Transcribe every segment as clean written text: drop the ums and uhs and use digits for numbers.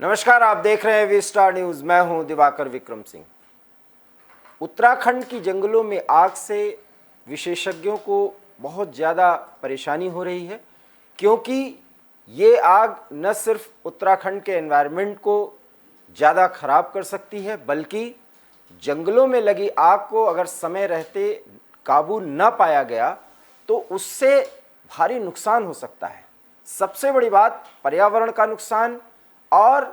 नमस्कार, आप देख रहे हैं वी स्टार न्यूज। मैं हूं दिवाकर विक्रम सिंह। उत्तराखंड की जंगलों में आग से विशेषज्ञों को बहुत ज़्यादा परेशानी हो रही है, क्योंकि ये आग न सिर्फ उत्तराखंड के एनवायरनमेंट को ज़्यादा खराब कर सकती है, बल्कि जंगलों में लगी आग को अगर समय रहते काबू न पाया गया तो उससे भारी नुकसान हो सकता है। सबसे बड़ी बात पर्यावरण का नुकसान और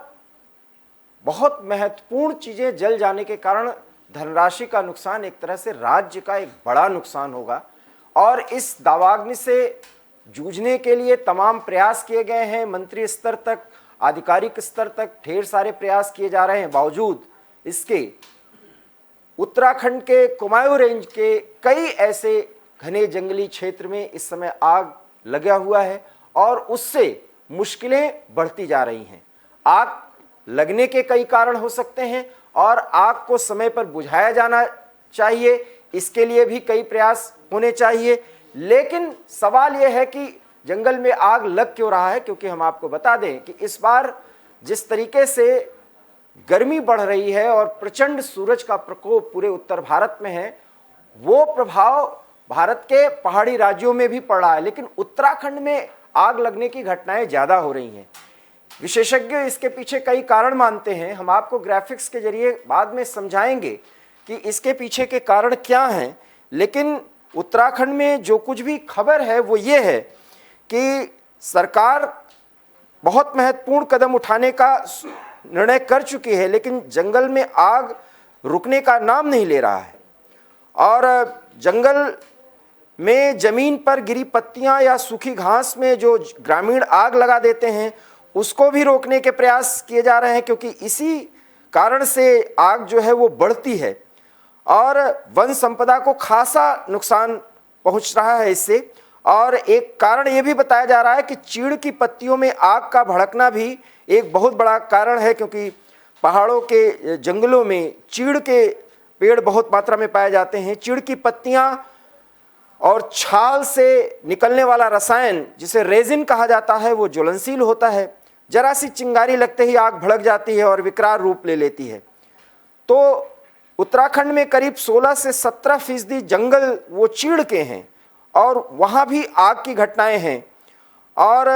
बहुत महत्वपूर्ण चीज़ें जल जाने के कारण धनराशि का नुकसान, एक तरह से राज्य का एक बड़ा नुकसान होगा। और इस दावाग्नि से जूझने के लिए तमाम प्रयास किए गए हैं, मंत्री स्तर तक, आधिकारिक स्तर तक ढेर सारे प्रयास किए जा रहे हैं। बावजूद इसके उत्तराखंड के कुमाऊं रेंज के कई ऐसे घने जंगली क्षेत्र में इस समय आग लगा हुआ है और उससे मुश्किलें बढ़ती जा रही हैं। आग लगने के कई कारण हो सकते हैं और आग को समय पर बुझाया जाना चाहिए, इसके लिए भी कई प्रयास होने चाहिए। लेकिन सवाल यह है कि जंगल में आग लग क्यों रहा है, क्योंकि हम आपको बता दें कि इस बार जिस तरीके से गर्मी बढ़ रही है और प्रचंड सूरज का प्रकोप पूरे उत्तर भारत में है, वो प्रभाव भारत के पहाड़ी राज्यों में भी पड़ रहा है, लेकिन उत्तराखंड में आग लगने की घटनाएं ज़्यादा हो रही हैं। विशेषज्ञ इसके पीछे कई कारण मानते हैं। हम आपको ग्राफिक्स के जरिए बाद में समझाएंगे कि इसके पीछे के कारण क्या हैं, लेकिन उत्तराखंड में जो कुछ भी खबर है वो ये है कि सरकार बहुत महत्वपूर्ण कदम उठाने का निर्णय कर चुकी है, लेकिन जंगल में आग रुकने का नाम नहीं ले रहा है। और जंगल में जमीन पर गिरी पत्तियां या सूखी घास में जो ग्रामीण आग लगा देते हैं उसको भी रोकने के प्रयास किए जा रहे हैं, क्योंकि इसी कारण से आग जो है वो बढ़ती है और वन संपदा को खासा नुकसान पहुंच रहा है इससे। और एक कारण ये भी बताया जा रहा है कि चीड़ की पत्तियों में आग का भड़कना भी एक बहुत बड़ा कारण है, क्योंकि पहाड़ों के जंगलों में चीड़ के पेड़ बहुत मात्रा में पाए जाते हैं। चीड़ की पत्तियां और छाल से निकलने वाला रसायन जिसे रेजिन कहा जाता है वो ज्वलनशील होता है। जरा सी चिंगारी लगते ही आग भड़क जाती है और विकराल रूप ले लेती है। तो उत्तराखंड में करीब 16 से 17% जंगल वो चीड़ के हैं और वहाँ भी आग की घटनाएं हैं। और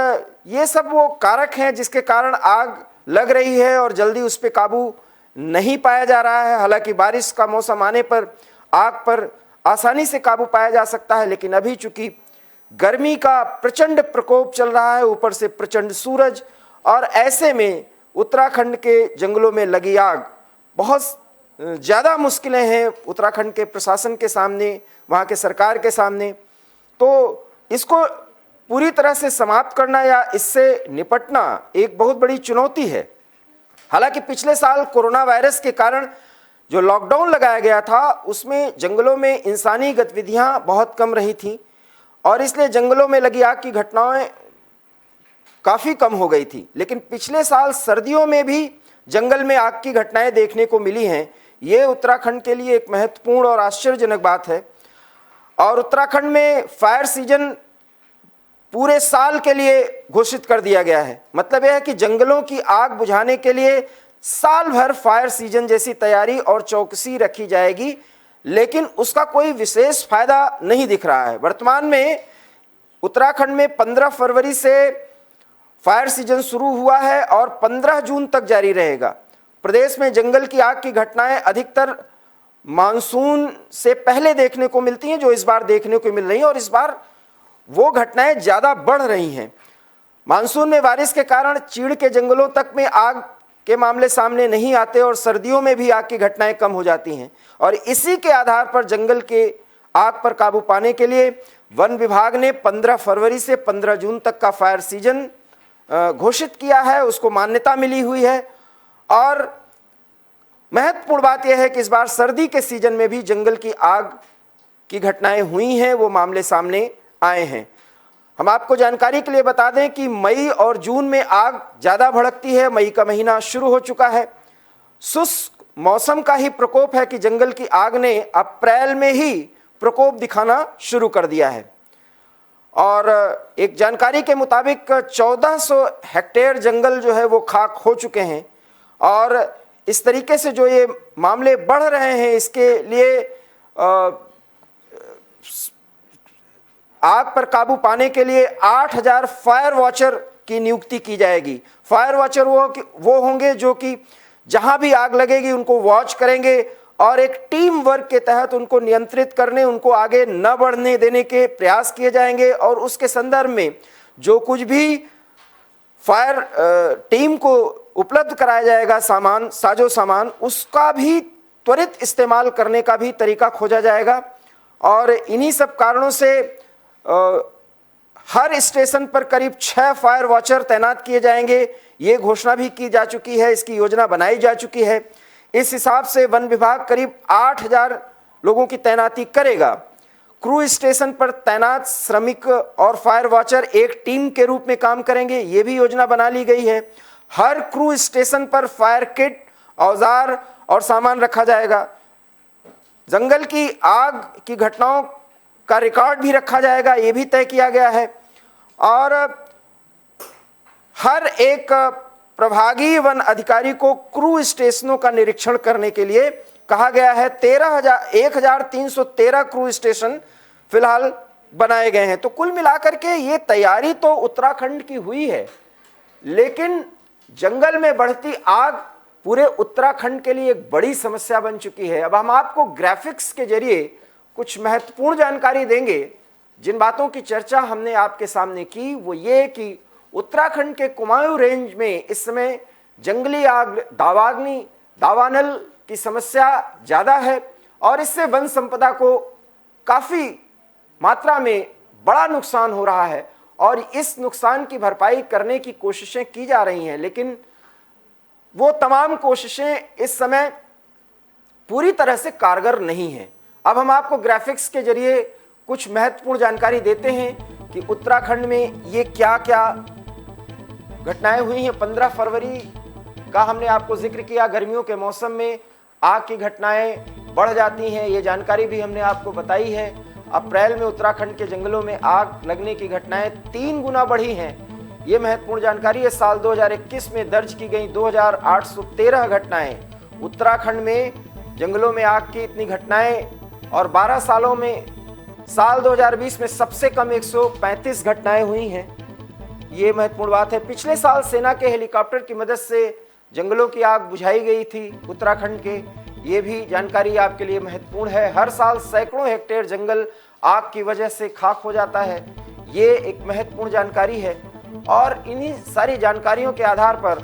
ये सब वो कारक हैं जिसके कारण आग लग रही है और जल्दी उस पर काबू नहीं पाया जा रहा है। हालांकि बारिश का मौसम आने पर आग पर आसानी से काबू पाया जा सकता है, लेकिन अभी चूंकि गर्मी का प्रचंड प्रकोप चल रहा है, ऊपर से प्रचंड सूरज, और ऐसे में उत्तराखंड के जंगलों में लगी आग बहुत ज़्यादा मुश्किलें हैं उत्तराखंड के प्रशासन के सामने, वहाँ के सरकार के सामने। तो इसको पूरी तरह से समाप्त करना या इससे निपटना एक बहुत बड़ी चुनौती है। हालांकि पिछले साल कोरोना वायरस के कारण जो लॉकडाउन लगाया गया था उसमें जंगलों में इंसानी गतिविधियां बहुत कम रही थी और इसलिए जंगलों में लगी आग की घटनाएं काफ़ी कम हो गई थी। लेकिन पिछले साल सर्दियों में भी जंगल में आग की घटनाएं देखने को मिली हैं। ये उत्तराखंड के लिए एक महत्वपूर्ण और आश्चर्यजनक बात है। और उत्तराखंड में फायर सीजन पूरे साल के लिए घोषित कर दिया गया है। मतलब यह है कि जंगलों की आग बुझाने के लिए साल भर फायर सीजन जैसी तैयारी और चौकसी रखी जाएगी, लेकिन उसका कोई विशेष फायदा नहीं दिख रहा है। वर्तमान में उत्तराखंड में 15 फरवरी से फायर सीजन शुरू हुआ है और 15 जून तक जारी रहेगा। प्रदेश में जंगल की आग की घटनाएं अधिकतर मानसून से पहले देखने को मिलती हैं, जो इस बार देखने को मिल रही हैं, और इस बार वो घटनाएं ज़्यादा बढ़ रही हैं। मानसून में बारिश के कारण चीड़ के जंगलों तक में आग के मामले सामने नहीं आते और सर्दियों में भी आग की घटनाएं कम हो जाती हैं। और इसी के आधार पर जंगल के आग पर काबू पाने के लिए वन विभाग ने 15 फरवरी से 15 जून तक का फायर सीजन घोषित किया है, उसको मान्यता मिली हुई है। और महत्वपूर्ण बात यह है कि इस बार सर्दी के सीजन में भी जंगल की आग की घटनाएं हुई हैं, वो मामले सामने आए हैं। हम आपको जानकारी के लिए बता दें कि मई और जून में आग ज़्यादा भड़कती है। मई का महीना शुरू हो चुका है। शुष्क मौसम का ही प्रकोप है कि जंगल की आग ने अप्रैल में ही प्रकोप दिखाना शुरू कर दिया है। और एक जानकारी के मुताबिक 1400 हेक्टेयर जंगल जो है वो खाक हो चुके हैं। और इस तरीके से जो ये मामले बढ़ रहे हैं, इसके लिए आग पर काबू पाने के लिए 8000 फायर वॉचर की नियुक्ति की जाएगी। फायर वॉचर वो होंगे जो कि जहां भी आग लगेगी उनको वॉच करेंगे और एक टीम वर्क के तहत उनको नियंत्रित करने, उनको आगे न बढ़ने देने के प्रयास किए जाएंगे। और उसके संदर्भ में जो कुछ भी फायर टीम को उपलब्ध कराया जाएगा सामान, साजो सामान, उसका भी त्वरित इस्तेमाल करने का भी तरीका खोजा जाएगा। और इन्हीं सब कारणों से हर स्टेशन पर करीब 6 फायर वॉचर तैनात किए जाएंगे। ये घोषणा भी की जा चुकी है, इसकी योजना बनाई जा चुकी है। इस हिसाब से वन विभाग करीब 8000 लोगों की तैनाती करेगा। क्रू स्टेशन पर तैनात श्रमिक और फायर वॉचर एक टीम के रूप में काम करेंगे, ये भी योजना बना ली गई है। हर क्रू स्टेशन पर फायर किट, औजार और सामान रखा जाएगा। जंगल की आग की घटनाओं का रिकॉर्ड भी रखा जाएगा, ये भी तय किया गया है। और हर एक प्रभागीय वन अधिकारी को क्रू स्टेशनों का निरीक्षण करने के लिए कहा गया है। 1313 क्रू स्टेशन फिलहाल बनाए गए हैं। तो कुल मिलाकर के ये तैयारी तो उत्तराखंड की हुई है, लेकिन जंगल में बढ़ती आग पूरे उत्तराखंड के लिए एक बड़ी समस्या बन चुकी है। अब हम आपको ग्राफिक्स के जरिए कुछ महत्वपूर्ण जानकारी देंगे। जिन बातों की चर्चा हमने आपके सामने की वो ये कि उत्तराखंड के कुमाऊं रेंज में इस समय जंगली आग, दावानल की समस्या ज़्यादा है और इससे वन संपदा को काफ़ी मात्रा में बड़ा नुकसान हो रहा है। और इस नुकसान की भरपाई करने की कोशिशें की जा रही हैं, लेकिन वो तमाम कोशिशें इस समय पूरी तरह से कारगर नहीं हैं। अब हम आपको ग्राफिक्स के जरिए कुछ महत्वपूर्ण जानकारी देते हैं कि उत्तराखंड में ये क्या क्या घटनाएं हुई हैं। 15 फरवरी का हमने आपको जिक्र किया, गर्मियों के मौसम में आग की घटनाएं बढ़ जाती हैं, ये जानकारी भी हमने आपको बताई है। अप्रैल में उत्तराखंड के जंगलों में आग लगने की घटनाएं 3 गुना बढ़ी हैं, ये महत्वपूर्ण जानकारी है। साल 2021 में दर्ज की गई 2813 घटनाएं। उत्तराखंड में जंगलों में आग की इतनी घटनाएं और 12 सालों में साल 2020 में सबसे कम 135 घटनाएं हुई हैं, ये महत्वपूर्ण बात है। पिछले साल सेना के हेलीकॉप्टर की मदद से जंगलों की आग बुझाई गई थी उत्तराखंड के, ये भी जानकारी आपके लिए महत्वपूर्ण है। हर साल सैकड़ों हेक्टेयर जंगल आग की वजह से खाक हो जाता है, ये एक महत्वपूर्ण जानकारी है। और इन्हीं सारी जानकारियों के आधार पर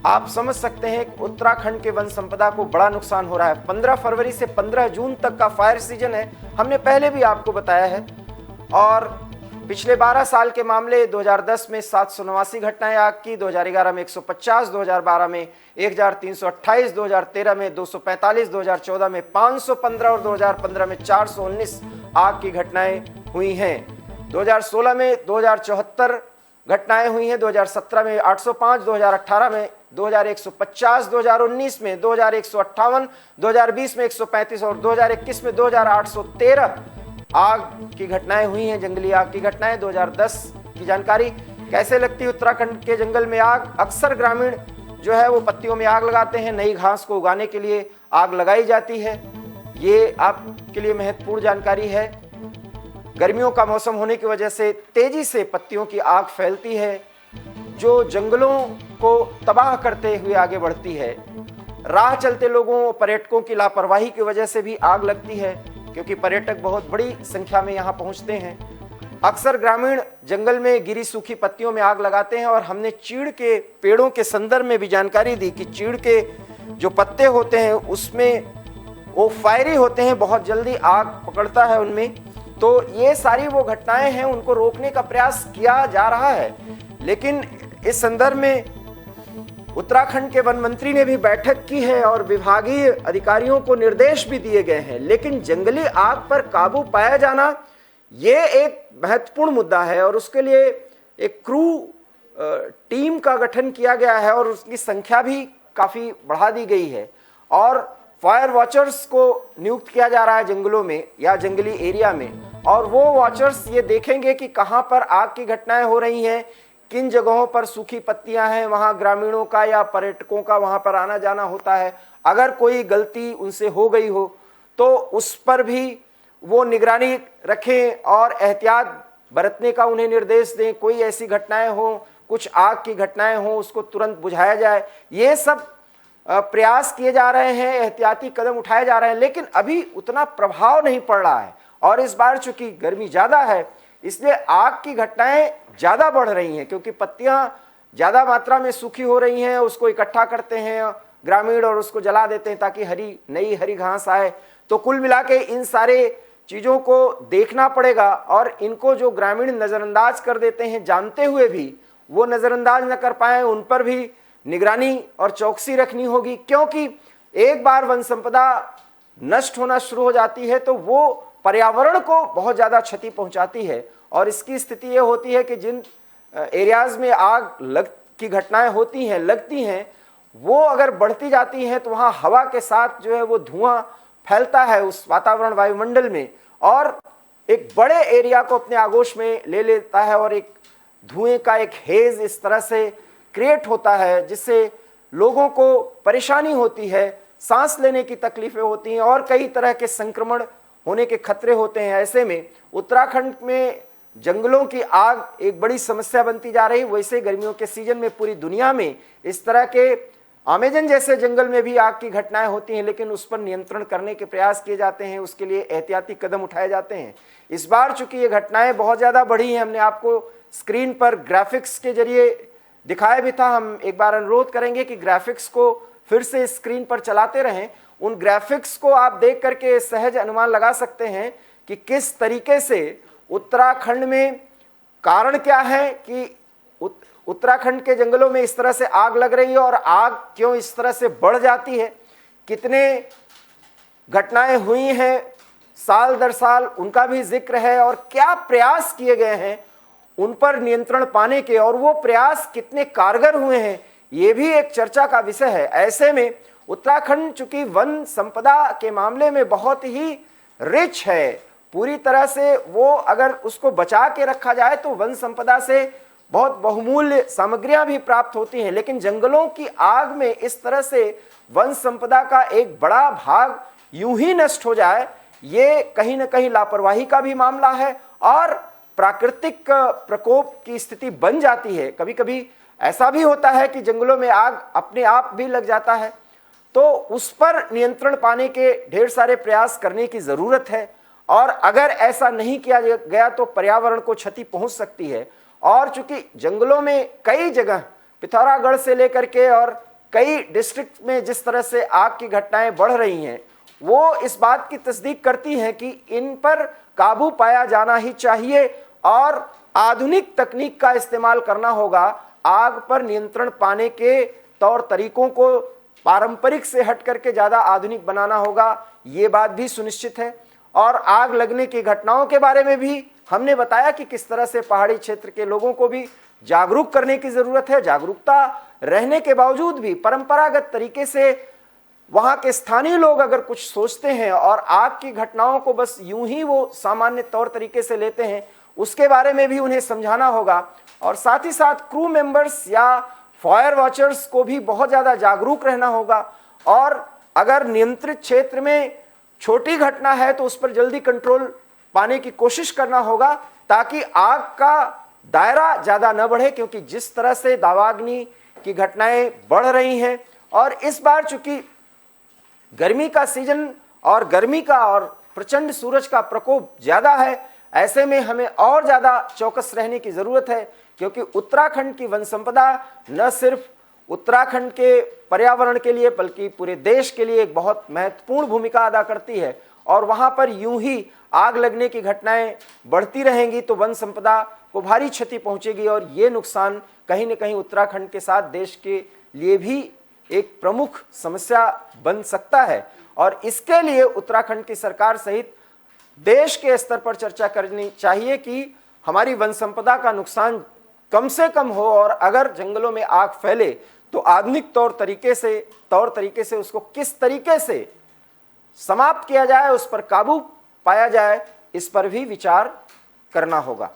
आप समझ सकते हैं कि उत्तराखंड के वन संपदा को बड़ा नुकसान हो रहा है। 15 फरवरी से 15 जून तक का फायर सीजन है, हमने पहले भी आपको बताया है। और पिछले 12 साल के मामले 2010 में 789 घटनाएं आग की, 2011 में 150, 2012 में 1328, 2013 में 245, 2014 में 515 और 2015 में 419 आग की घटनाएं हुई हैं। 2016 में 2074 घटनाएं हुई हैं, 2017 में 805, 2018 में 2150, 2019 में 2158, 2020 में 135 और 2021 में 2813 आग की घटनाएं हुई हैं, जंगली आग की घटनाएं। 2010 की जानकारी कैसे लगती है उत्तराखंड के जंगल में आग। अक्सर ग्रामीण जो है वो पत्तियों में आग लगाते हैं, नई घास को उगाने के लिए आग लगाई जाती है, ये आपके लिए महत्वपूर्ण जानकारी है। गर्मियों का मौसम होने की वजह से तेजी से पत्तियों की आग फैलती है, जो जंगलों को तबाह करते हुए आगे बढ़ती है। राह चलते लोगों और पर्यटकों की लापरवाही की वजह से भी आग लगती है, क्योंकि पर्यटक बहुत बड़ी संख्या में यहाँ पहुँचते हैं। अक्सर ग्रामीण जंगल में गिरी सूखी पत्तियों में आग लगाते हैं। और हमने चीड़ के पेड़ों के संदर्भ में भी जानकारी दी कि चीड़ के जो पत्ते होते हैं उसमें वो फायरी होते हैं, बहुत जल्दी आग पकड़ता है उनमें। तो ये सारी वो घटनाएं हैं, उनको रोकने का प्रयास किया जा रहा है। लेकिन इस संदर्भ में उत्तराखंड के वन मंत्री ने भी बैठक की है और विभागीय अधिकारियों को निर्देश भी दिए गए हैं। लेकिन जंगली आग पर काबू पाया जाना ये एक महत्वपूर्ण मुद्दा है और उसके लिए एक क्रू टीम का गठन किया गया है और उसकी संख्या भी काफ़ी बढ़ा दी गई है। और फायर वॉचर्स को नियुक्त किया जा रहा है जंगलों में या जंगली एरिया में। और वो वॉचर्स ये देखेंगे कि कहाँ पर आग की घटनाएं हो रही हैं, किन जगहों पर सूखी पत्तियां हैं, वहाँ ग्रामीणों का या पर्यटकों का वहाँ पर आना जाना होता है। अगर कोई गलती उनसे हो गई हो तो उस पर भी वो निगरानी रखें और एहतियात बरतने का उन्हें निर्देश दें। कोई ऐसी घटनाएं हो, कुछ आग की घटनाएं हो, उसको तुरंत बुझाया जाए। ये सब प्रयास किए जा रहे हैं, एहतियाती कदम उठाए जा रहे हैं, लेकिन अभी उतना प्रभाव नहीं पड़ रहा है। और इस बार चूंकि गर्मी ज़्यादा है इसलिए आग की घटनाएं ज़्यादा बढ़ रही हैं, क्योंकि पत्तियां ज़्यादा मात्रा में सूखी हो रही हैं, उसको इकट्ठा करते हैं ग्रामीण और उसको जला देते हैं ताकि नई हरी घास आए। तो कुल मिला के इन सारे चीज़ों को देखना पड़ेगा और इनको जो ग्रामीण नज़रअंदाज कर देते हैं जानते हुए भी वो नज़रअंदाज न कर पाए, उन पर भी निगरानी और चौकसी रखनी होगी। क्योंकि एक बार वन संपदा नष्ट होना शुरू हो जाती है तो वो पर्यावरण को बहुत ज़्यादा क्षति पहुंचाती है। और इसकी स्थिति ये होती है कि जिन एरियाज़ में आग की घटनाएं लगती हैं वो अगर बढ़ती जाती हैं तो वहाँ हवा के साथ जो है वो धुआं फैलता है उस वातावरण वायुमंडल में और एक बड़े एरिया को अपने आगोश में ले लेता है और एक धुएं का एक हेज इस तरह से क्रिएट होता है जिससे लोगों को परेशानी होती है, सांस लेने की तकलीफें होती हैं और कई तरह के संक्रमण होने के खतरे होते हैं। ऐसे में उत्तराखंड में जंगलों की आग एक बड़ी समस्या बनती जा रही। वैसे गर्मियों के सीजन में पूरी दुनिया में इस तरह के अमेजन जैसे जंगल में भी आग की घटनाएं होती हैं, लेकिन उस पर नियंत्रण करने के प्रयास किए जाते हैं, उसके लिए एहतियाती कदम उठाए जाते हैं। इस बार चूंकि ये घटनाएं बहुत ज़्यादा बढ़ी हैं, हमने आपको स्क्रीन पर ग्राफिक्स के जरिए दिखाया भी था। हम एक बार अनुरोध करेंगे कि ग्राफिक्स को फिर से स्क्रीन पर चलाते रहें। उन ग्राफिक्स को आप देख करके सहज अनुमान लगा सकते हैं कि किस तरीके से उत्तराखंड में कारण क्या है कि उत्तराखंड के जंगलों में इस तरह से आग लग रही है और आग क्यों इस तरह से बढ़ जाती है, कितने घटनाएं हुई हैं साल दर साल उनका भी जिक्र है और क्या प्रयास किए गए हैं उन पर नियंत्रण पाने के और वो प्रयास कितने कारगर हुए हैं, ये भी एक चर्चा का विषय है। ऐसे में उत्तराखंड चूंकि वन संपदा के मामले में बहुत ही रिच है, पूरी तरह से वो अगर उसको बचा के रखा जाए तो वन संपदा से बहुत बहुमूल्य सामग्रियां भी प्राप्त होती हैं, लेकिन जंगलों की आग में इस तरह से वन संपदा का एक बड़ा भाग यूं ही नष्ट हो जाए, ये कहीं ना कहीं लापरवाही का भी मामला है और प्राकृतिक प्रकोप की स्थिति बन जाती है। कभी कभी ऐसा भी होता है कि जंगलों में आग अपने आप भी लग जाता है, तो उस पर नियंत्रण पाने के ढेर सारे प्रयास करने की ज़रूरत है और अगर ऐसा नहीं किया गया तो पर्यावरण को क्षति पहुंच सकती है। और चूंकि जंगलों में कई जगह पिथौरागढ़ से लेकर के और कई डिस्ट्रिक्ट में जिस तरह से आग की घटनाएं बढ़ रही हैं वो इस बात की तस्दीक करती हैं कि इन पर काबू पाया जाना ही चाहिए और आधुनिक तकनीक का इस्तेमाल करना होगा। आग पर नियंत्रण पाने के तौर तरीकों को पारंपरिक से हट करके ज़्यादा आधुनिक बनाना होगा, ये बात भी सुनिश्चित है। और आग लगने की घटनाओं के बारे में भी हमने बताया कि किस तरह से पहाड़ी क्षेत्र के लोगों को भी जागरूक करने की ज़रूरत है। जागरूकता रहने के बावजूद भी परंपरागत तरीके से वहाँ के स्थानीय लोग अगर कुछ सोचते हैं और आग की घटनाओं को बस यूं ही वो सामान्य तौर तरीके से लेते हैं, उसके बारे में भी उन्हें समझाना होगा। और साथ ही साथ क्रू मेंबर्स या फायर वॉचर्स को भी बहुत ज़्यादा जागरूक रहना होगा और अगर नियंत्रित क्षेत्र में छोटी घटना है तो उस पर जल्दी कंट्रोल पाने की कोशिश करना होगा ताकि आग का दायरा ज़्यादा न बढ़े, क्योंकि जिस तरह से दावाग्नि की घटनाएं बढ़ रही हैं और इस बार चूंकि गर्मी का सीजन और गर्मी का और प्रचंड सूरज का प्रकोप ज़्यादा है, ऐसे में हमें और ज़्यादा चौकस रहने की ज़रूरत है, क्योंकि उत्तराखंड की वन संपदा न सिर्फ उत्तराखंड के पर्यावरण के लिए बल्कि पूरे देश के लिए एक बहुत महत्वपूर्ण भूमिका अदा करती है और वहाँ पर यूं ही आग लगने की घटनाएं बढ़ती रहेंगी तो वन संपदा को भारी क्षति पहुँचेगी और ये नुकसान कहीं न कहीं उत्तराखंड के साथ देश के लिए भी एक प्रमुख समस्या बन सकता है। और इसके लिए उत्तराखंड की सरकार सहित देश के स्तर पर चर्चा करनी चाहिए कि हमारी वन संपदा का नुकसान कम से कम हो और अगर जंगलों में आग फैले तो आधुनिक तौर तरीके से उसको किस तरीके से समाप्त किया जाए, उस पर काबू पाया जाए, इस पर भी विचार करना होगा।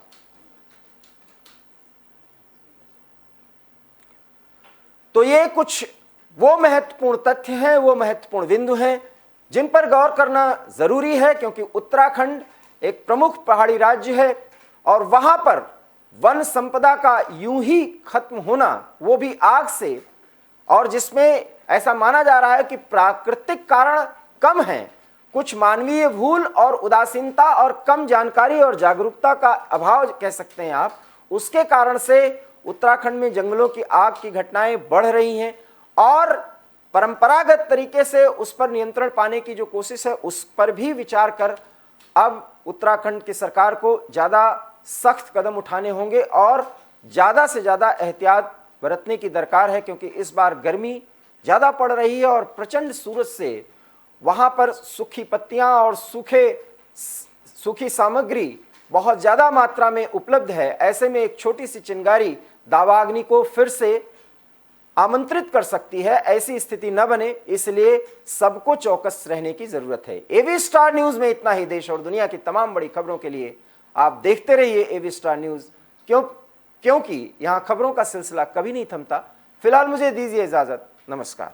तो ये कुछ वो महत्वपूर्ण तथ्य हैं, वो महत्वपूर्ण बिंदु हैं जिन पर गौर करना जरूरी है, क्योंकि उत्तराखंड एक प्रमुख पहाड़ी राज्य है और वहां पर वन संपदा का यूं ही खत्म होना, वो भी आग से, और जिसमें ऐसा माना जा रहा है कि प्राकृतिक कारण कम हैं, कुछ मानवीय भूल और उदासीनता और कम जानकारी और जागरूकता का अभाव कह सकते हैं आप, उसके कारण से उत्तराखंड में जंगलों की आग की घटनाएं बढ़ रही हैं और परंपरागत तरीके से उस पर नियंत्रण पाने की जो कोशिश है उस पर भी विचार कर अब उत्तराखंड की सरकार को ज़्यादा सख्त कदम उठाने होंगे और ज़्यादा से ज़्यादा एहतियात बरतने की दरकार है, क्योंकि इस बार गर्मी ज़्यादा पड़ रही है और प्रचंड सूरज से वहाँ पर सूखी पत्तियाँ और सूखी सामग्री बहुत ज़्यादा मात्रा में उपलब्ध है। ऐसे में एक छोटी सी चिंगारी दावाग्नि को फिर से आमंत्रित कर सकती है, ऐसी स्थिति न बने, इसलिए सबको चौकस रहने की जरूरत है। एवी स्टार न्यूज में इतना ही। देश और दुनिया की तमाम बड़ी खबरों के लिए आप देखते रहिए एवी स्टार न्यूज, क्योंकि यहां खबरों का सिलसिला कभी नहीं थमता। फिलहाल मुझे दीजिए इजाजत, नमस्कार।